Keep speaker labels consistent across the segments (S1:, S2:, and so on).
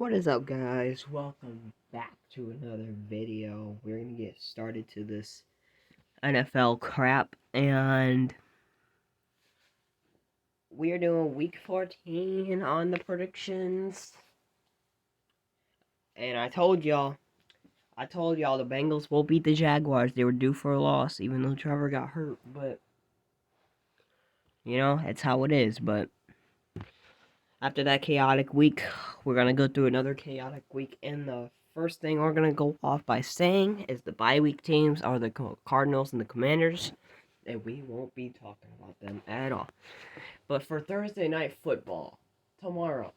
S1: What is up, guys? Welcome back to another video. We're gonna get started to this NFL crap, and we're doing week 14 on the predictions. And I told y'all the Bengals will beat the Jaguars. They were due for a loss, even though Trevor got hurt. But it's how it is. But after that chaotic week, we're gonna go through another chaotic week. And the first thing we're gonna go off by saying is the bye week teams are the Cardinals and the Commanders, and we won't be talking about them at all. But for Thursday night football tomorrow,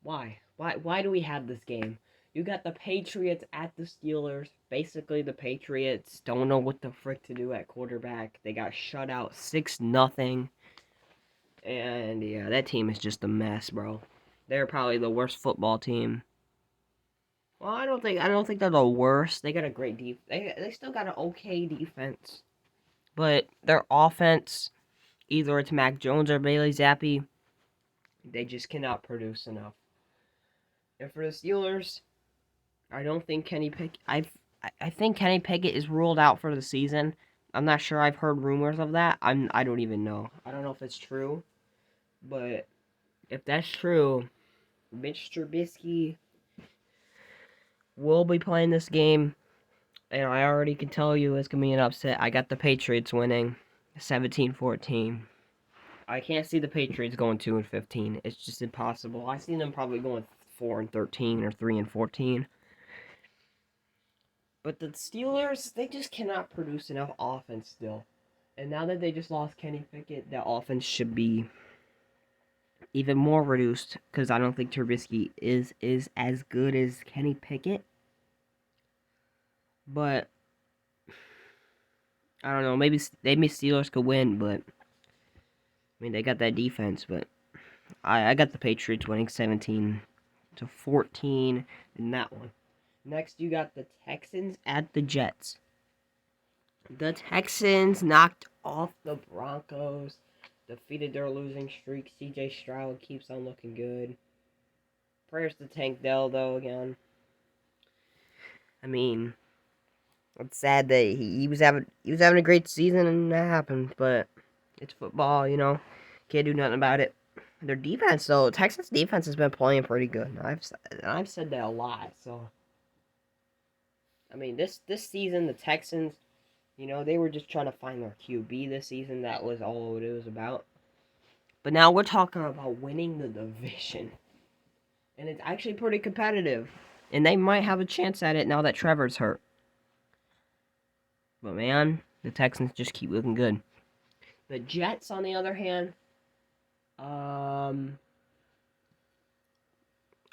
S1: why do we have this game? You got the Patriots at the Steelers. Basically, the Patriots don't know what the frick to do at quarterback. They got shut out 6-0. And yeah, that team is just a mess, bro. They're probably the worst football team. Well, I don't think they're the worst. They got a great they still got an okay defense. But their offense, either it's Mac Jones or Bailey Zappi, they just cannot produce enough. And for the Steelers, I don't think I think Kenny Pickett is ruled out for the season. I'm not sure. I've heard rumors of that. I don't even know. I don't know if it's true. But if that's true, Mitch Trubisky will be playing this game, and I already can tell you it's going to be an upset. I got the Patriots winning 17-14. I can't see the Patriots going 2-15. It's just impossible. I see them probably going 4-13 or 3-14. But the Steelers, they just cannot produce enough offense still. And now that they just lost Kenny Pickett, the offense should be even more reduced, because I don't think Trubisky is as good as Kenny Pickett. But I don't know. Maybe Steelers could win, but I mean they got that defense. But I got the Patriots winning 17-14 in that one. Next, you got the Texans at the Jets. The Texans knocked off the Broncos, defeated their losing streak. C.J. Stroud keeps on looking good. Prayers to Tank Dell, though, again. I mean, it's sad that he was having a great season and that happened, but it's football, Can't do nothing about it. Their defense, though, Texas defense has been playing pretty good. I've said that a lot, so. I mean, this season, the Texans, they were just trying to find their QB this season. That was all it was about. But now we're talking about winning the division. And it's actually pretty competitive. And they might have a chance at it now that Trevor's hurt. But man, the Texans just keep looking good. The Jets, on the other hand,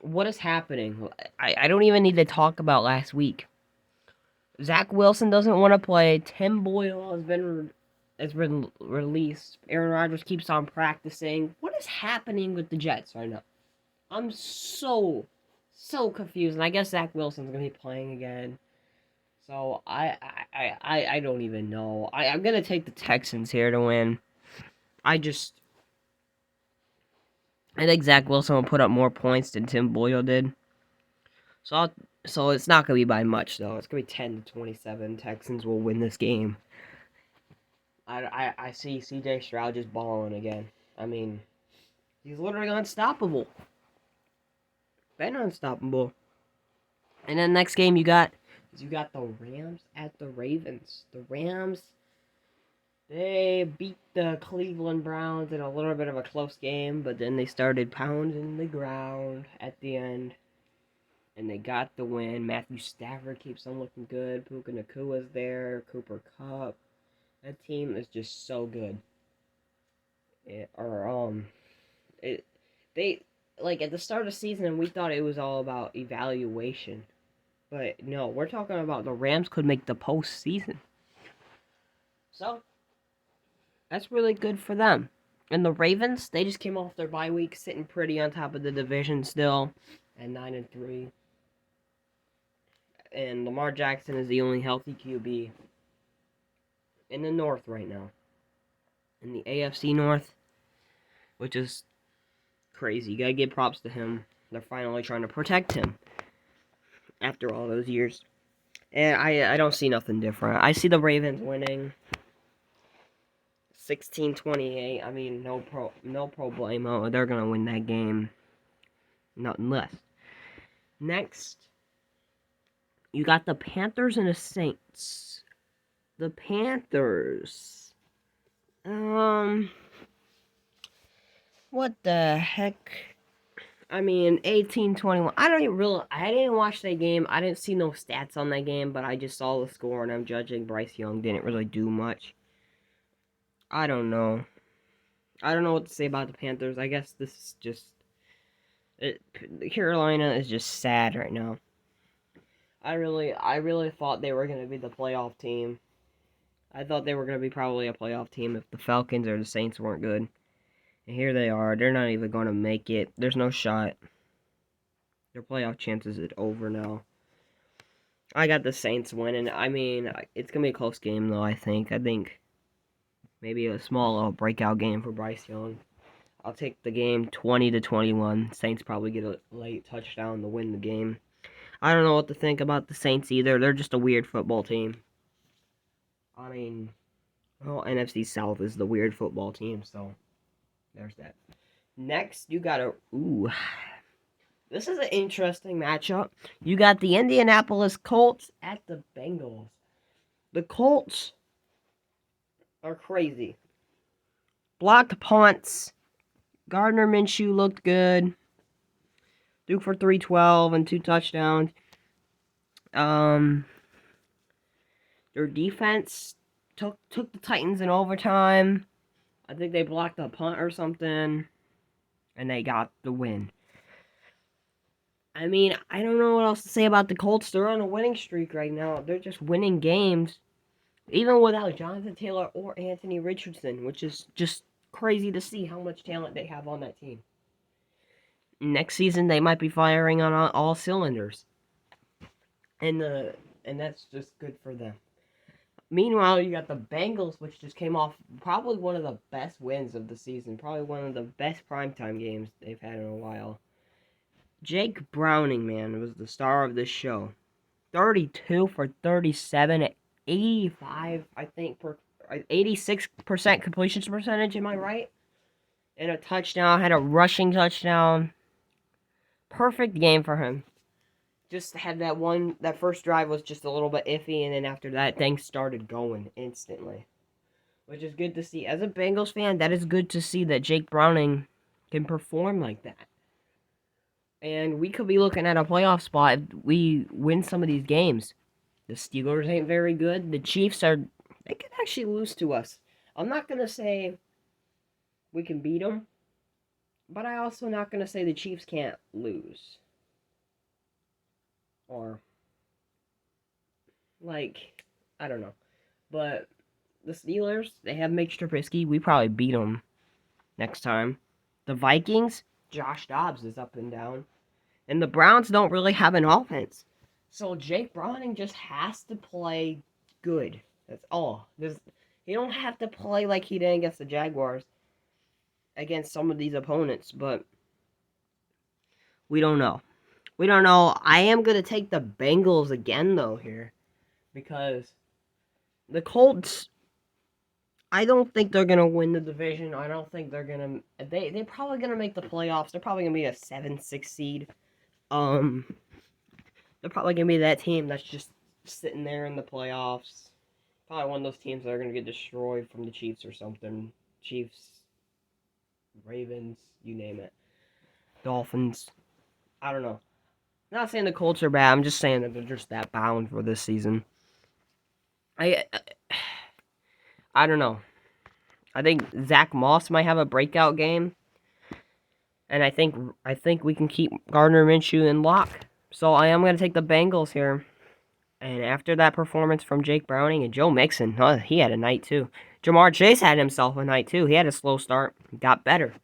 S1: what is happening? I don't even need to talk about last week. Zach Wilson doesn't want to play. Tim Boyle has been released. Aaron Rodgers keeps on practicing. What is happening with the Jets right now? I'm so confused. And I guess Zach Wilson's gonna be playing again. So I don't even know. I'm gonna take the Texans here to win. I think Zach Wilson will put up more points than Tim Boyle did. So it's not going to be by much, though. It's going to be 10-27. Texans will win this game. I see C.J. Stroud just balling again. I mean, he's literally unstoppable. Been unstoppable. And then next game you got the Rams at the Ravens. The Rams, they beat the Cleveland Browns in a little bit of a close game, but then they started pounding the ground at the end. And they got the win. Matthew Stafford keeps on looking good. Puka Nakua's there. Cooper Kupp. That team is just so good. They like at the start of the season we thought it was all about evaluation, but no, we're talking about the Rams could make the postseason. So that's really good for them. And the Ravens, they just came off their bye week, sitting pretty on top of the division still, at 9-3. And Lamar Jackson is the only healthy QB in the North right now. In the AFC North, which is crazy. You gotta give props to him. They're finally trying to protect him after all those years. And I don't see nothing different. I see the Ravens winning 16-28. I mean, no problemo. They're going to win that game. Nothing less. Next, you got the Panthers and the Saints. The Panthers. What the heck? I mean, 18-21. I didn't watch that game. I didn't see no stats on that game, but I just saw the score and I'm judging Bryce Young didn't really do much. I don't know. I don't know what to say about the Panthers. I guess this is just Carolina is just sad right now. I really thought they were going to be the playoff team. I thought they were going to be probably a playoff team if the Falcons or the Saints weren't good. And here they are. They're not even going to make it. There's no shot. Their playoff chances are over now. I got the Saints winning. I mean, it's going to be a close game, though, I think. I think maybe a small little breakout game for Bryce Young. I'll take the game 20-21. Saints probably get a late touchdown to win the game. I don't know what to think about the Saints either. They're just a weird football team. I mean, well, NFC South is the weird football team, so there's that. Next, you got this is an interesting matchup. You got the Indianapolis Colts at the Bengals. The Colts are crazy. Blocked punts. Gardner Minshew looked good. Threw for 312 and 2 touchdowns. Their defense took the Titans in overtime. I think they blocked a punt or something, and they got the win. I mean, I don't know what else to say about the Colts. They're on a winning streak right now. They're just winning games, even without Jonathan Taylor or Anthony Richardson, which is just crazy to see how much talent they have on that team. Next season, they might be firing on all cylinders, and that's just good for them. Meanwhile, you got the Bengals, which just came off probably one of the best wins of the season, probably one of the best primetime games they've had in a while. Jake Browning, man, was the star of this show. 32 for 37 at 85, I think, 86% completion percentage, am I right? And a touchdown, had a rushing touchdown. Perfect game for him. Just had that first drive was just a little bit iffy, and then after that, things started going instantly. Which is good to see. As a Bengals fan, that is good to see that Jake Browning can perform like that. And we could be looking at a playoff spot if we win some of these games. The Steelers ain't very good. The Chiefs they could actually lose to us. I'm not going to say we can beat them, but I also not going to say the Chiefs can't lose. Or, I don't know. But the Steelers, they have Mitch Trubisky. We probably beat them next time. The Vikings, Josh Dobbs is up and down. And the Browns don't really have an offense. So Jake Browning just has to play good. That's all. He don't have to play like he did against the Jaguars. Against some of these opponents. But we don't know. We don't know. I am going to take the Bengals again, though, here. Because the Colts, I don't think they're going to win the division. I don't think they're going to... They're probably going to make the playoffs. They're probably going to be a 7-6 seed. They're probably going to be that team that's just sitting there in the playoffs. Probably one of those teams that are going to get destroyed from the Chiefs or something. Chiefs, Ravens, you name it. Dolphins. I don't know. I'm not saying the Colts are bad. I'm just saying that they're just that bound for this season. I don't know. I think Zach Moss might have a breakout game. And I think we can keep Gardner Minshew in lock. So I am going to take the Bengals here. And after that performance from Jake Browning and Joe Mixon, he had a night too. Jamar Chase had himself a night too. He had a slow start, got better.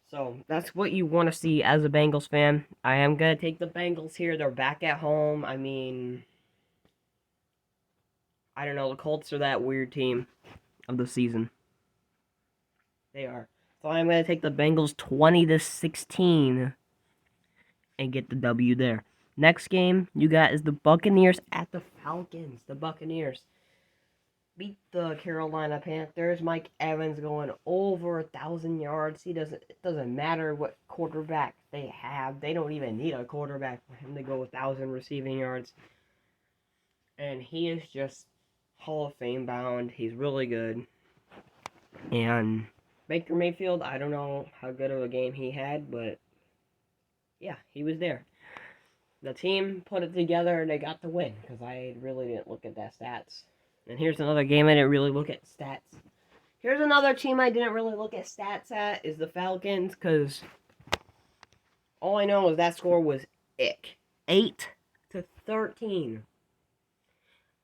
S1: So that's what you want to see as a Bengals fan. I am going to take the Bengals here. They're back at home. I mean, I don't know. The Colts are that weird team of the season. They are. So I'm going to take the Bengals 20-16 and get the W there. Next game you got is the Buccaneers at the Falcons. The Buccaneers beat the Carolina Panthers. Mike Evans going over 1,000 yards. It doesn't matter what quarterback they have. They don't even need a quarterback for him to go 1,000 receiving yards. And he is just Hall of Fame bound. He's really good. And Baker Mayfield, I don't know how good of a game he had, but yeah, he was there. The team put it together and they got the win because I really didn't look at that stats. And here's another game I didn't really look at stats. Here's another team I didn't really look at stats at is the Falcons because all I know is that score was 8-13.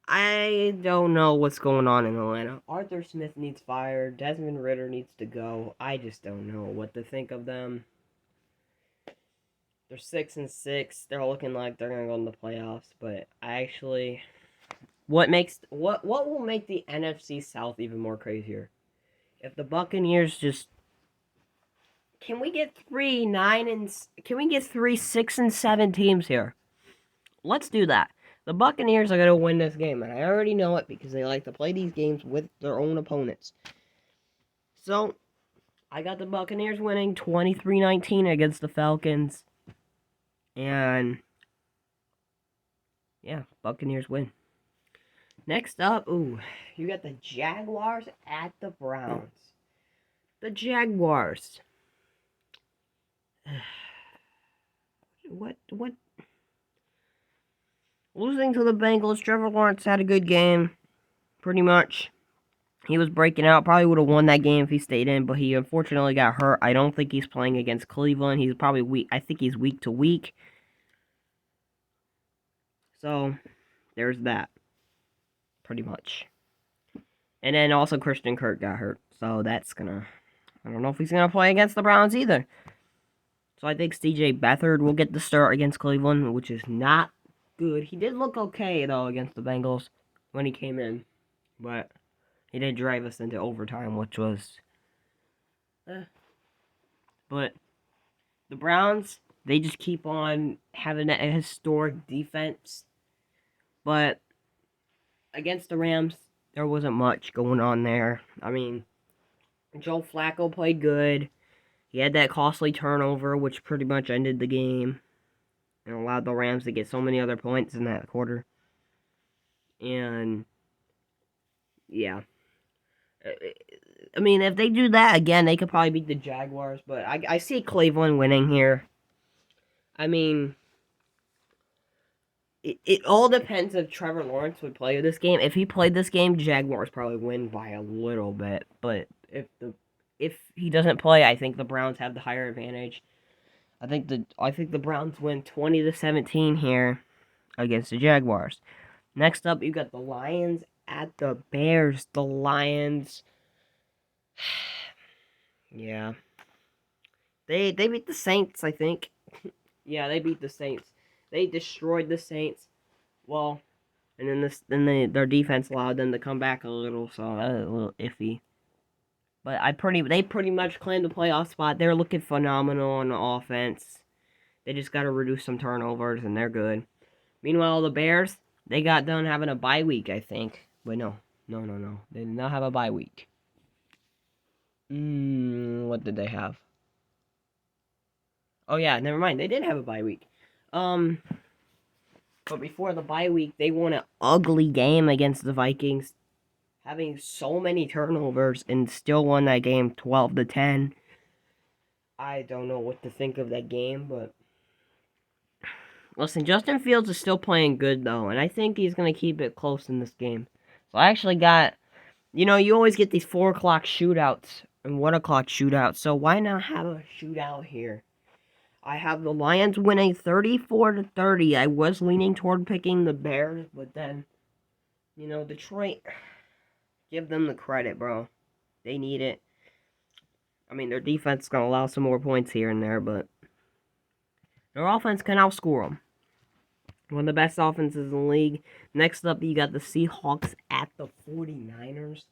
S1: I don't know what's going on in Atlanta. Arthur Smith needs fired. Desmond Ridder needs to go. I just don't know what to think of them. They're 6-6. They're looking like they're gonna go in the playoffs. But I actually, what will make the NFC South even more crazier? If the Buccaneers just can we get 3 6 and 7 teams here? Let's do that. The Buccaneers are going to win this game, and I already know it because they like to play these games with their own opponents. So, I got the Buccaneers winning 23-19 against the Falcons. And, yeah, Buccaneers win. Next up, you got the Jaguars at the Browns. The Jaguars. What? Losing to the Bengals, Trevor Lawrence had a good game, pretty much. He was breaking out, probably would have won that game if he stayed in, but he unfortunately got hurt. I don't think he's playing against Cleveland. He's probably weak. I think he's week to week. So, there's that, pretty much. And then also Christian Kirk got hurt, so that's gonna... I don't know if he's gonna play against the Browns either. So I think C.J. Beathard will get the start against Cleveland, which is not good. He did look okay, though, against the Bengals when he came in. But he did drive us into overtime, which was... But the Browns, they just keep on having that historic defense. But against the Rams, there wasn't much going on there. I mean, Joe Flacco played good. He had that costly turnover, which pretty much ended the game. And allowed the Rams to get so many other points in that quarter. And, yeah. I mean, if they do that again, they could probably beat the Jaguars. But I see Cleveland winning here. I mean, it all depends if Trevor Lawrence would play this game. If he played this game, Jaguars probably win by a little bit. But if he doesn't play, I think the Browns have the higher advantage. I think the Browns win 20-17 here against the Jaguars. Next up, you got the Lions at the Bears. The Lions, yeah, they beat the Saints, I think. Yeah, they beat the Saints. They destroyed the Saints. Well, and then their defense allowed them to come back a little, so that was a little iffy. But they pretty much claimed the playoff spot. They're looking phenomenal on the offense. They just got to reduce some turnovers, and they're good. Meanwhile, the Bears, they got done having a bye week, I think. But no. They did not have a bye week. What did they have? Oh, yeah, never mind. They did have a bye week. But before the bye week, they won an ugly game against the Vikings, having so many turnovers, and still won that game 12-10. I don't know what to think of that game, but listen, Justin Fields is still playing good, though, and I think he's going to keep it close in this game. So I actually got, you always get these 4 o'clock shootouts and 1 o'clock shootouts, so why not have a shootout here? I have the Lions winning 34-30. I was leaning toward picking the Bears, but then, Detroit, give them the credit, bro. They need it. I mean, their defense is going to allow some more points here and there, but their offense can outscore them. One of the best offenses in the league. Next up, you got the Seahawks at the 49ers.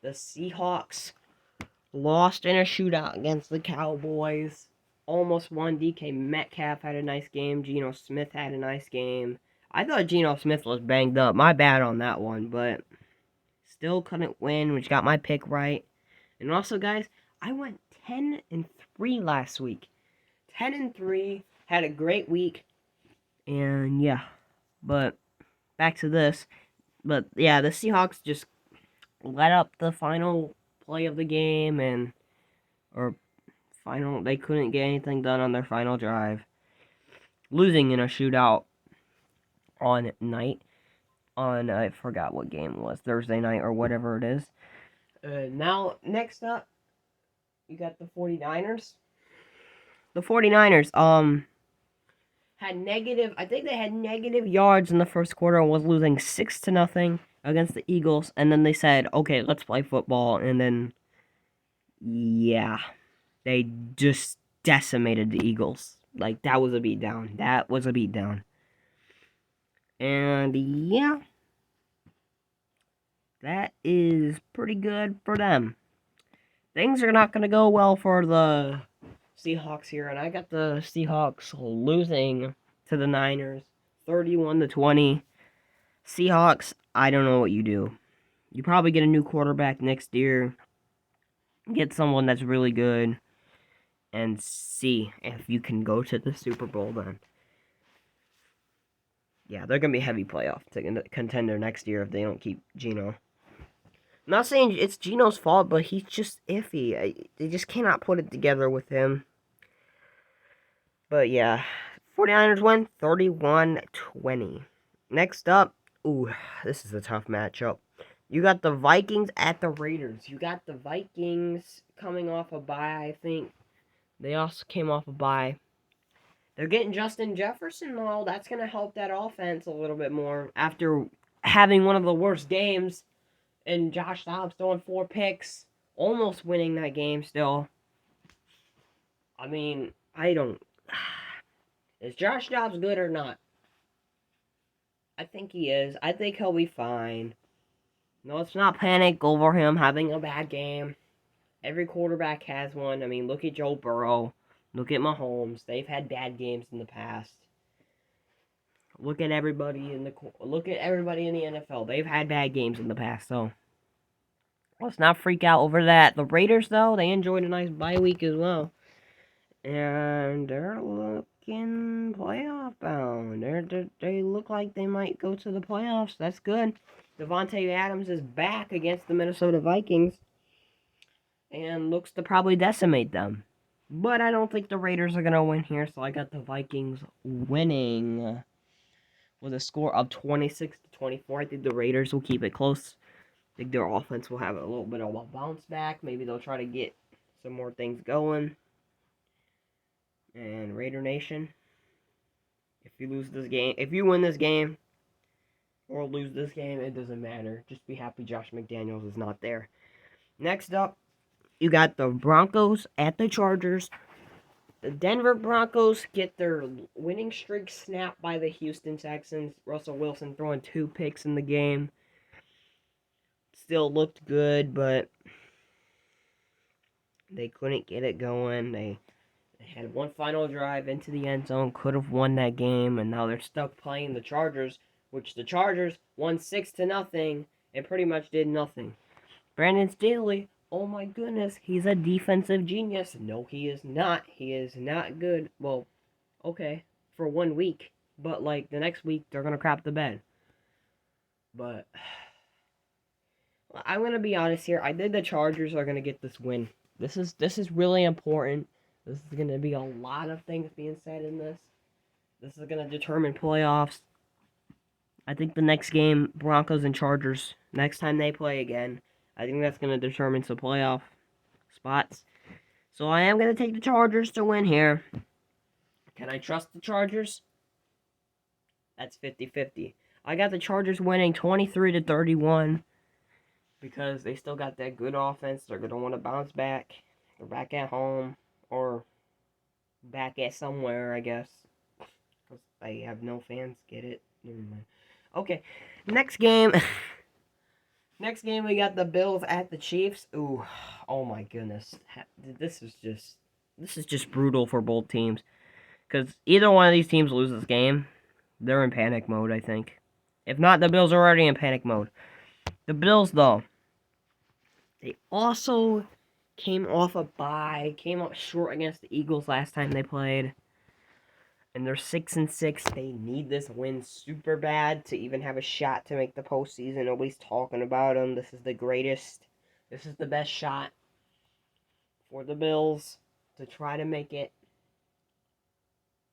S1: The Seahawks lost in a shootout against the Cowboys. almost won. DK Metcalf had a nice game. Geno Smith had a nice game. I thought Geno Smith was banged up. My bad on that one, but still couldn't win, which got my pick right. And also, guys, I went 10-3 last week. 10-3, had a great week, and yeah. But back to this. But yeah, the Seahawks just let up the final play of the game, they couldn't get anything done on their final drive, losing in a shootout I forgot what game it was, Thursday night or whatever it is. Now, next up, you got the 49ers. The 49ers, I think they had negative yards in the first quarter and was losing 6-0 against the Eagles. And then they said, okay, let's play football. And then, yeah, they just decimated the Eagles. Like, that was a beatdown. And, yeah, that is pretty good for them. Things are not going to go well for the Seahawks here. And I got the Seahawks losing to the Niners 31-20. Seahawks, I don't know what you do. You probably get a new quarterback next year. Get someone that's really good. And see if you can go to the Super Bowl then. Yeah, they're going to be a heavy playoff contender next year if they don't keep Geno. I'm not saying it's Geno's fault, but he's just iffy. They just cannot put it together with him. But yeah, 49ers win 31-20. Next up, this is a tough matchup. You got the Vikings at the Raiders. You got the Vikings coming off a bye, I think. They also came off a bye. They're getting Justin Jefferson, though. That's going to help that offense a little bit more after having one of the worst games. And Josh Dobbs throwing 4 picks. Almost winning that game still. I mean, is Josh Dobbs good or not? I think he is. I think he'll be fine. No, let's not panic over him having a bad game. Every quarterback has one. I mean, look at Joe Burrow. Look at Mahomes. They've had bad games in the past. Look at everybody in the NFL. They've had bad games in the past, so let's not freak out over that. The Raiders, though, they enjoyed a nice bye week as well. And they're looking playoff bound. They look like they might go to the playoffs. That's good. Devontae Adams is back against the Minnesota Vikings and looks to probably decimate them. But I don't think the Raiders are going to win here, so I got the Vikings winning with a score of 26-24. I think the Raiders will keep it close. I think their offense will have a little bit of a bounce back. Maybe they'll try to get some more things going. And Raider Nation, if you win this game or lose this game, it doesn't matter. Just be happy Josh McDaniels is not there. Next up, you got the Broncos at the Chargers. The Denver Broncos get their winning streak snapped by the Houston Texans. Russell Wilson throwing 2 picks in the game. Still looked good, but they couldn't get it going. They had one final drive into the end zone, could have won that game, and now they're stuck playing the Chargers, which the Chargers won 6-0 and pretty much did nothing. Brandon Staley, oh my goodness, he's a defensive genius. No, he is not. He is not good. Well, okay, for 1 week, but like the next week they're gonna crap the bed. But I'm gonna be honest here. I think the Chargers are gonna get this win. This is really important. This is going to be a lot of things being said in this. This is going to determine playoffs. I think the next game, Broncos and Chargers, next time they play again, I think that's going to determine some playoff spots. So I am going to take the Chargers to win here. Can I trust the Chargers? That's 50-50. I got the Chargers winning 23-31 because they still got that good offense. They're going to want to bounce back. They're back at home. Or back at somewhere, I guess. Because I have no fans. Get it? Never mind. Okay. Next game. Next game, we got the Bills at the Chiefs. Ooh. Oh, my goodness. This this is just brutal for both teams. Because either one of these teams loses this game, they're in panic mode, I think. If not, the Bills are already in panic mode. The Bills, though, they also came off a bye, came up short against the Eagles last time they played. And they're 6-6. They need this win super bad to even have a shot to make the postseason. Nobody's talking about them. This is the greatest. This is the best shot for the Bills to try to make it.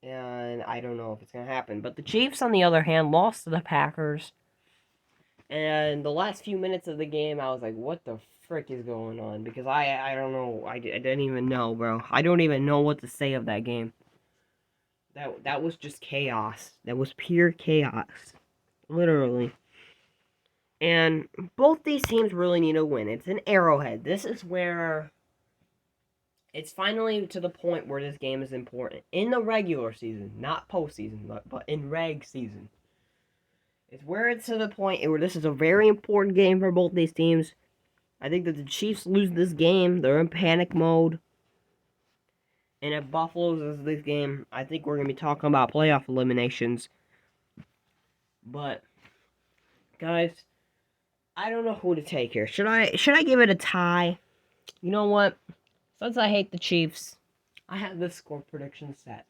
S1: And I don't know if it's going to happen. But the Chiefs, on the other hand, lost to the Packers. And the last few minutes of the game, I was like, what the frick is going on? Because I don't know. I didn't even know, bro. I don't even know what to say of that game. That was just chaos. That was pure chaos. Literally. And both these teams really need a win. It's an Arrowhead. This is where it's finally to the point where this game is important. In the regular season, not postseason, but in reg season. It's where it's to the point where this is a very important game for both these teams. I think that the Chiefs lose this game. They're in panic mode. And if Buffalo loses this game, I think we're going to be talking about playoff eliminations. But, guys, I don't know who to take here. Should I give it a tie? You know what? Since I hate the Chiefs, I have this score prediction set.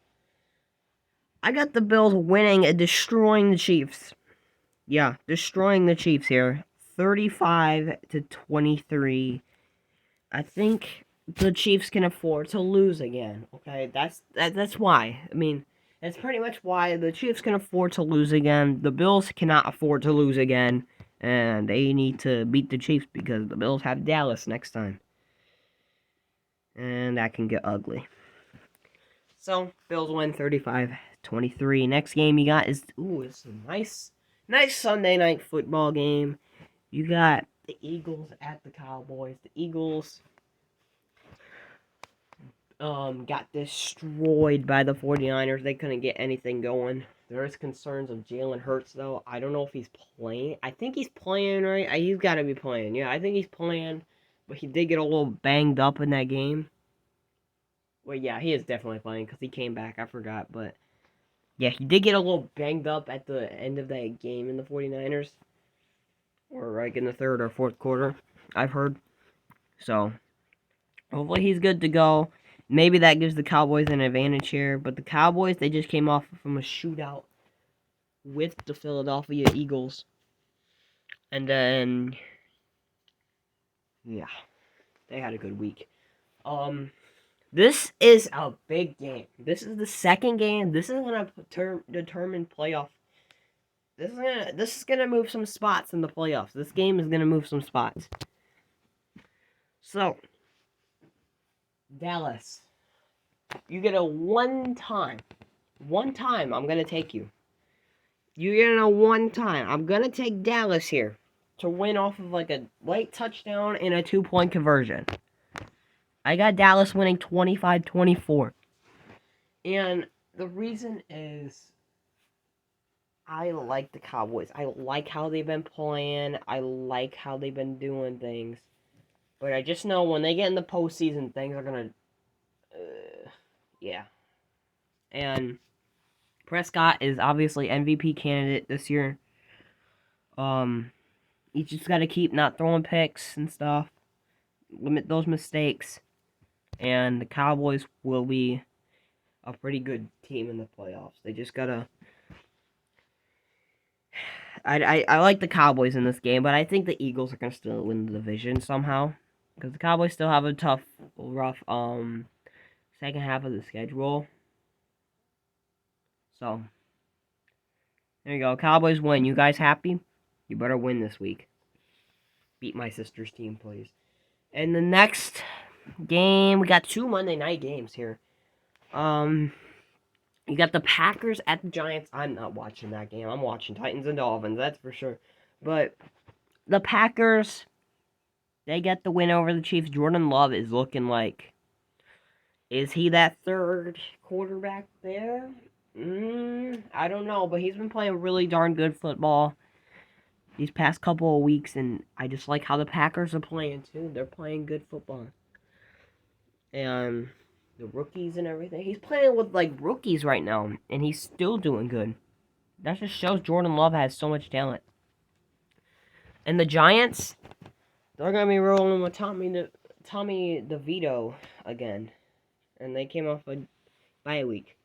S1: I got the Bills winning and destroying the Chiefs. Yeah, destroying the Chiefs here. 35-23. I think the Chiefs can afford to lose again. Okay, that's why. I mean, that's pretty much why the Chiefs can afford to lose again. The Bills cannot afford to lose again, and they need to beat the Chiefs because the Bills have Dallas next time, and that can get ugly. So Bills win 35-23. Next game you got is it's a nice Sunday night football game. You got the Eagles at the Cowboys. The Eagles got destroyed by the 49ers. They couldn't get anything going. There is concerns of Jalen Hurts, though. I don't know if he's playing. I think he's playing, right? He's got to be playing. Yeah, I think he's playing. But he did get a little banged up in that game. Well, yeah, he is definitely playing because he came back. I forgot. But, yeah, he did get a little banged up at the end of that game in the 49ers. Or, like, in the third or fourth quarter, I've heard. So, hopefully he's good to go. Maybe that gives the Cowboys an advantage here. But the Cowboys, they just came off from a shootout with the Philadelphia Eagles. And then, yeah, they had a good week. This is a big game. This is the second game. This is going to determine playoff. This is gonna move some spots in the playoffs. This game is going to move some spots. So, Dallas, you get a one time I'm going to take you. You get a one time. I'm going to take Dallas here to win off of like a late touchdown and a 2-point conversion. I got Dallas winning 25-24. And the reason is I like the Cowboys. I like how they've been playing. I like how they've been doing things. But I just know when they get in the postseason, things are going to... yeah. And Prescott is obviously MVP candidate this year. You just got to keep not throwing picks and stuff. Limit those mistakes. And the Cowboys will be a pretty good team in the playoffs. They just got to... I like the Cowboys in this game, but I think the Eagles are going to still win the division somehow. Because the Cowboys still have a tough, rough, second half of the schedule. So, there you go. Cowboys win. You guys happy? You better win this week. Beat my sister's team, please. And the next game, we got 2 Monday night games here. You got the Packers at the Giants. I'm not watching that game. I'm watching Titans and Dolphins, that's for sure. But the Packers, they get the win over the Chiefs. Jordan Love is looking like... Is he that third quarterback there? I don't know, but he's been playing really darn good football these past couple of weeks, and I just like how the Packers are playing, too. They're playing good football. And the rookies and everything. He's playing with like rookies right now, and he's still doing good. That just shows Jordan Love has so much talent. And the Giants, they're gonna be rolling with Tommy DeVito again, and they came off a bye week.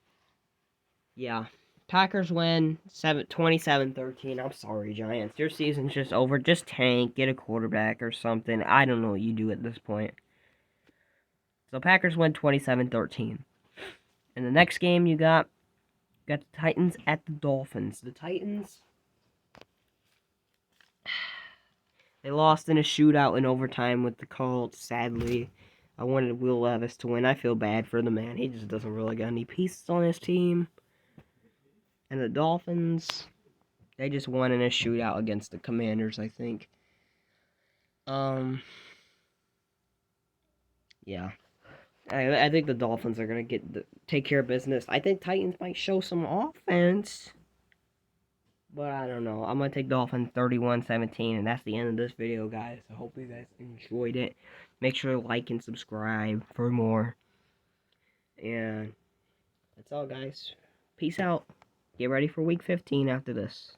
S1: Yeah. Packers win 27-13. I'm sorry, Giants. Your season's just over. Just tank, get a quarterback or something. I don't know what you do at this point. So Packers win 27-13. And the next game you got the Titans at the Dolphins. The Titans, they lost in a shootout in overtime with the Colts, sadly. I wanted Will Levis to win. I feel bad for the man. He just doesn't really got any pieces on his team. And the Dolphins, they just won in a shootout against the Commanders, I think. Yeah. I think the Dolphins are going to take care of business. I think Titans might show some offense. But I don't know. I'm going to take Dolphins 31-17. And that's the end of this video, guys. I hope you guys enjoyed it. Make sure to like and subscribe for more. And that's all, guys. Peace out. Get ready for week 15 after this.